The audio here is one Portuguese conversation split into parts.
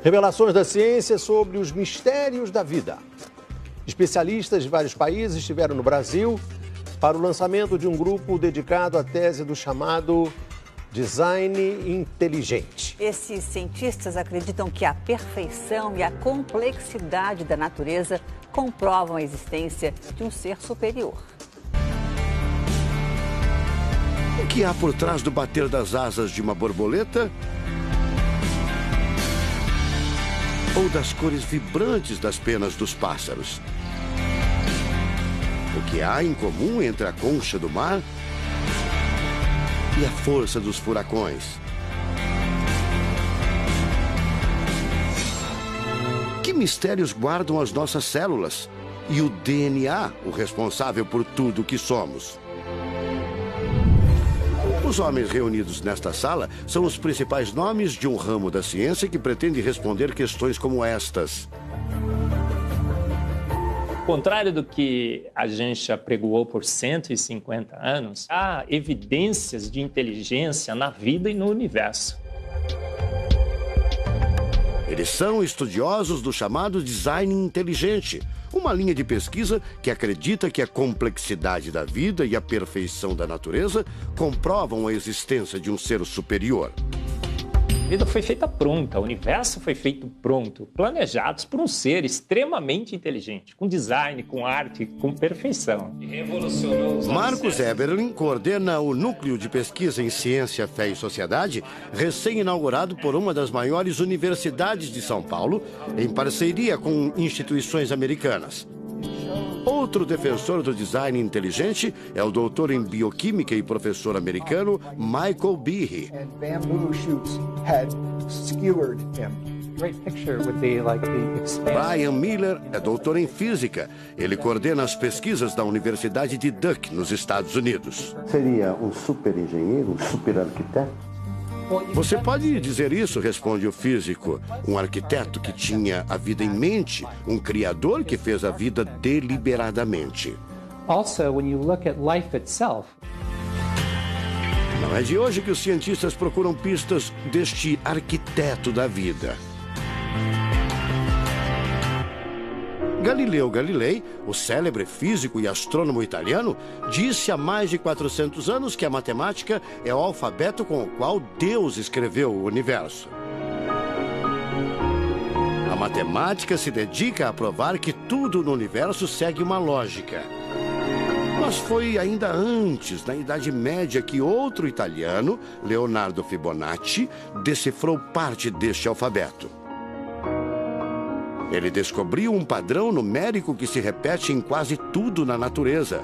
Revelações da ciência sobre os mistérios da vida. Especialistas de vários países estiveram no Brasil para o lançamento de um grupo dedicado à tese do chamado design inteligente. Esses cientistas acreditam que a perfeição e a complexidade da natureza comprovam a existência de um ser superior. O que há por trás do bater das asas de uma borboleta? Ou das cores vibrantes das penas dos pássaros? O que há em comum entre a concha do mar e a força dos furacões? Que mistérios guardam as nossas células e o DNA, o responsável por tudo o que somos? Os homens reunidos nesta sala são os principais nomes de um ramo da ciência que pretende responder questões como estas. Ao contrário do que a gente apregoou por 150 anos, há evidências de inteligência na vida e no universo. Eles são estudiosos do chamado design inteligente, uma linha de pesquisa que acredita que a complexidade da vida e a perfeição da natureza comprovam a existência de um ser superior. A vida foi feita pronta, o universo foi feito pronto, planejados por um ser extremamente inteligente, com design, com arte, com perfeição. E revolucionou os Marcos Eberlin coordena o Núcleo de Pesquisa em Ciência, Fé e Sociedade, recém-inaugurado por uma das maiores universidades de São Paulo, em parceria com instituições americanas. Outro defensor do design inteligente é o doutor em bioquímica e professor americano Michael Behe. Brian Miller é doutor em física. Ele coordena as pesquisas da Universidade de Duke, nos Estados Unidos. Seria um super engenheiro, um super arquiteto? Você pode dizer isso, responde o físico. Um arquiteto que tinha a vida em mente, um criador que fez a vida deliberadamente. Also, when you look at life itself, não é de hoje que os cientistas procuram pistas deste arquiteto da vida. Galileu Galilei, o célebre físico e astrônomo italiano, disse há mais de 400 anos que a matemática é o alfabeto com o qual Deus escreveu o universo. A matemática se dedica a provar que tudo no universo segue uma lógica. Mas foi ainda antes, na Idade Média, que outro italiano, Leonardo Fibonacci, decifrou parte deste alfabeto. Ele descobriu um padrão numérico que se repete em quase tudo na natureza.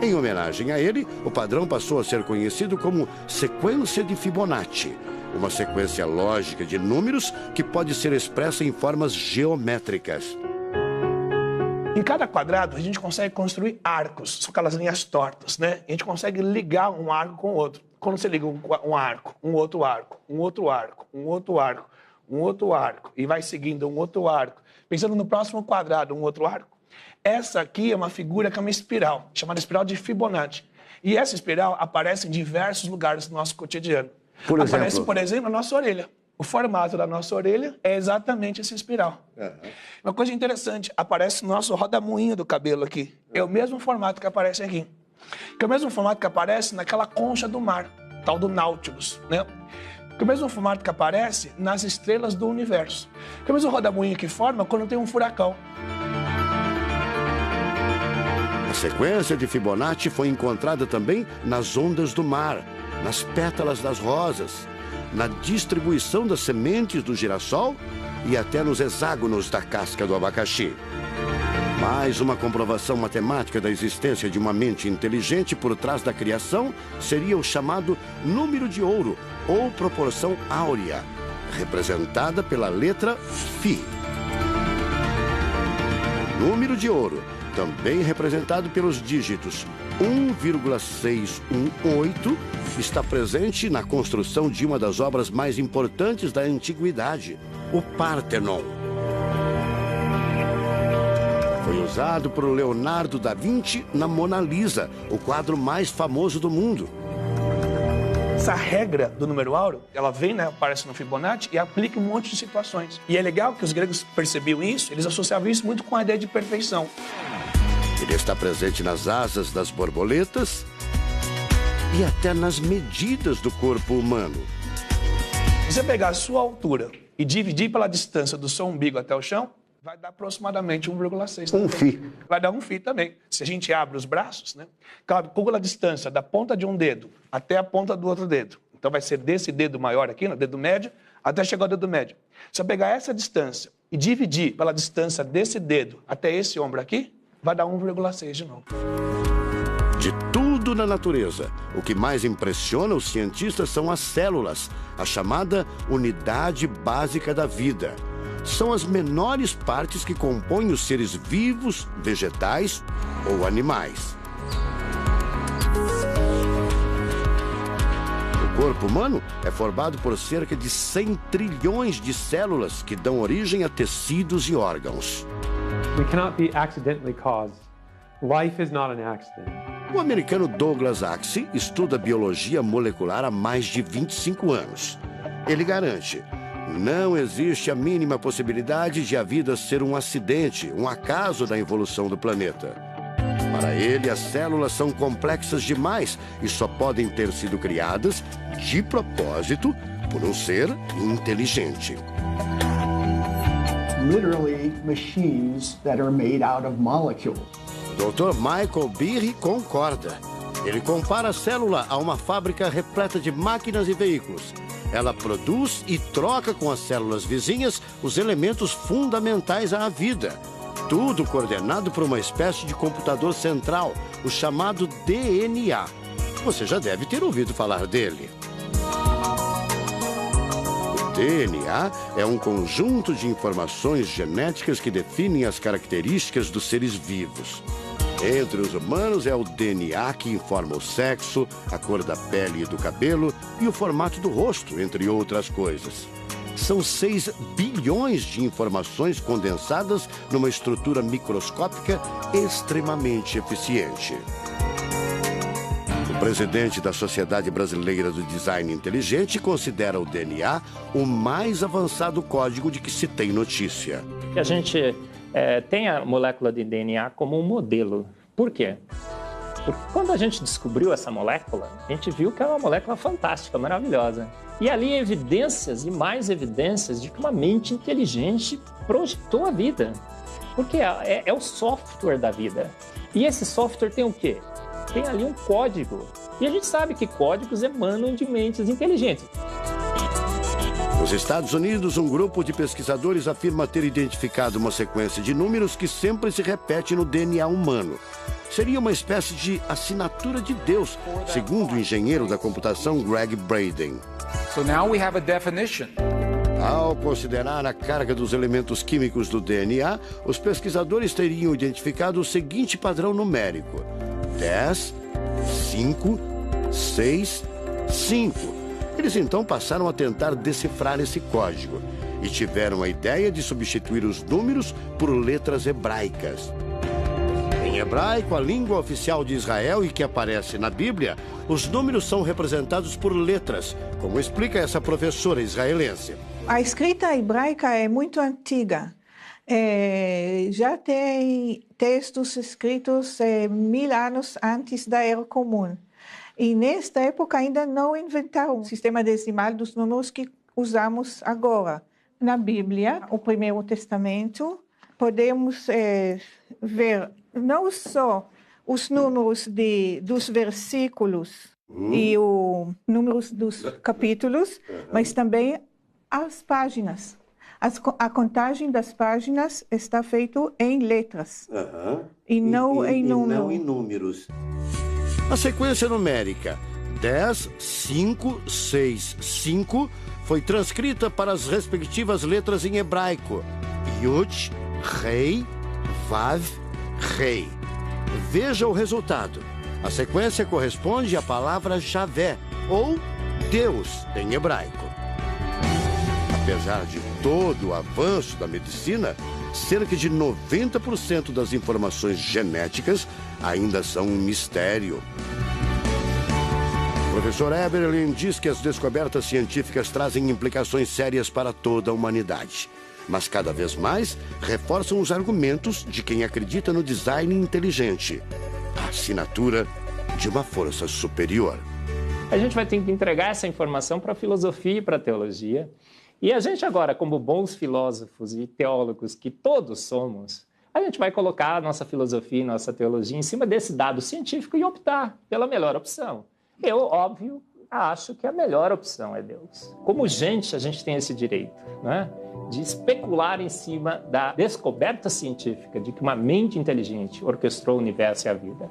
Em homenagem a ele, o padrão passou a ser conhecido como sequência de Fibonacci, uma sequência lógica de números que pode ser expressa em formas geométricas. Em cada quadrado, a gente consegue construir arcos, são aquelas linhas tortas, né? A gente consegue ligar um arco com o outro. Quando você liga um arco, um outro arco, um outro arco, um outro arco, um outro arco, e vai seguindo um outro arco, pensando no próximo quadrado, um outro arco. Essa aqui é uma figura que é uma espiral, chamada espiral de Fibonacci. E essa espiral aparece em diversos lugares do nosso cotidiano. Aparece, por exemplo, na nossa orelha. O formato da nossa orelha é exatamente essa espiral. Uma coisa interessante, aparece no nosso rodamuinho do cabelo aqui. É o mesmo formato que aparece aqui. Que é o mesmo formato que aparece naquela concha do mar, tal do Nautilus, né? Que é o mesmo formato que aparece nas estrelas do universo. Que é o mesmo rodamuinho que forma quando tem um furacão. A sequência de Fibonacci foi encontrada também nas ondas do mar, nas pétalas das rosas, na distribuição das sementes do girassol e até nos hexágonos da casca do abacaxi. Mais uma comprovação matemática da existência de uma mente inteligente por trás da criação seria o chamado número de ouro, ou proporção áurea, representada pela letra Φ. O número de ouro, também representado pelos dígitos 1,618, está presente na construção de uma das obras mais importantes da antiguidade, o Partenon. Foi usado por Leonardo da Vinci na Mona Lisa, o quadro mais famoso do mundo. Essa regra do número áureo, ela vem, né, aparece no Fibonacci e aplica em um monte de situações. E é legal que os gregos percebiam isso, eles associavam isso muito com a ideia de perfeição. Ele está presente nas asas das borboletas e até nas medidas do corpo humano. Se você pegar a sua altura e dividir pela distância do seu umbigo até o chão, vai dar aproximadamente 1,6. Um φ. Vai dar 1 φ também. Se a gente abre os braços, né, calcula a distância da ponta de um dedo até a ponta do outro dedo. Então vai ser desse dedo maior aqui, no dedo médio, até chegar ao dedo médio. Se eu pegar essa distância e dividir pela distância desse dedo até esse ombro aqui, vai dar 1,6 de novo. De tudo na natureza, o que mais impressiona os cientistas são as células, a chamada unidade básica da vida. São as menores partes que compõem os seres vivos, vegetais ou animais. O corpo humano é formado por cerca de 100 trilhões de células que dão origem a tecidos e órgãos. We cannot be accidentally caused. Life is not an accident. O americano Douglas Axie estuda biologia molecular há mais de 25 anos. Ele garante: não existe a mínima possibilidade de a vida ser um acidente, um acaso da evolução do planeta. Para ele, as células são complexas demais e só podem ter sido criadas de propósito por um ser inteligente. Literally machines that are made out of molecules. Dr. Michael Behe concorda. Ele compara a célula a uma fábrica repleta de máquinas e veículos. Ela produz e troca com as células vizinhas os elementos fundamentais à vida. Tudo coordenado por uma espécie de computador central, o chamado DNA. Você já deve ter ouvido falar dele. O DNA é um conjunto de informações genéticas que definem as características dos seres vivos. Entre os humanos é o DNA que informa o sexo, a cor da pele e do cabelo e o formato do rosto, entre outras coisas. São 6 bilhões de informações condensadas numa estrutura microscópica extremamente eficiente. O presidente da Sociedade Brasileira do Design Inteligente considera o DNA o mais avançado código de que se tem notícia. A gente tem a molécula de DNA como um modelo. Por quê? Porque quando a gente descobriu essa molécula, a gente viu que é uma molécula fantástica, maravilhosa. E ali evidências e mais evidências de que uma mente inteligente projetou a vida. Porque é o software da vida. E esse software tem o quê? Tem ali um código. E a gente sabe que códigos emanam de mentes inteligentes. Nos Estados Unidos, um grupo de pesquisadores afirma ter identificado uma sequência de números que sempre se repete no DNA humano. Seria uma espécie de assinatura de Deus, segundo o engenheiro da computação Greg Braden. So now we have a definition. Ao considerar a carga dos elementos químicos do DNA, os pesquisadores teriam identificado o seguinte padrão numérico: 10, 5, 6, 5. Eles então passaram a tentar decifrar esse código e tiveram a ideia de substituir os números por letras hebraicas. Em hebraico, a língua oficial de Israel e que aparece na Bíblia, os números são representados por letras, como explica essa professora israelense. A escrita hebraica é muito antiga. Já tem textos escritos 1000 anos antes da Era Comum. E nesta época ainda não inventaram o sistema decimal dos números que usamos agora. Na Bíblia, o Primeiro Testamento, podemos ver não só os números dos versículos e os números dos capítulos, mas também as páginas. A contagem das páginas está feita em letras e não em números. A sequência numérica 10, 5, 6, 5 foi transcrita para as respectivas letras em hebraico: Yud, Rei, Vav, Rei. Veja o resultado. A sequência corresponde à palavra Javé, ou Deus, em hebraico. Apesar de todo o avanço da medicina, cerca de 90% das informações genéticas ainda são um mistério. O professor Eberlin diz que as descobertas científicas trazem implicações sérias para toda a humanidade. Mas cada vez mais reforçam os argumentos de quem acredita no design inteligente, a assinatura de uma força superior. A gente vai ter que entregar essa informação para a filosofia e para a teologia. E a gente agora, como bons filósofos e teólogos que todos somos, a gente vai colocar a nossa filosofia e nossa teologia em cima desse dado científico e optar pela melhor opção. Eu, óbvio, acho que a melhor opção é Deus. Como gente, a gente tem esse direito, né, de especular em cima da descoberta científica de que uma mente inteligente orquestrou o universo e a vida.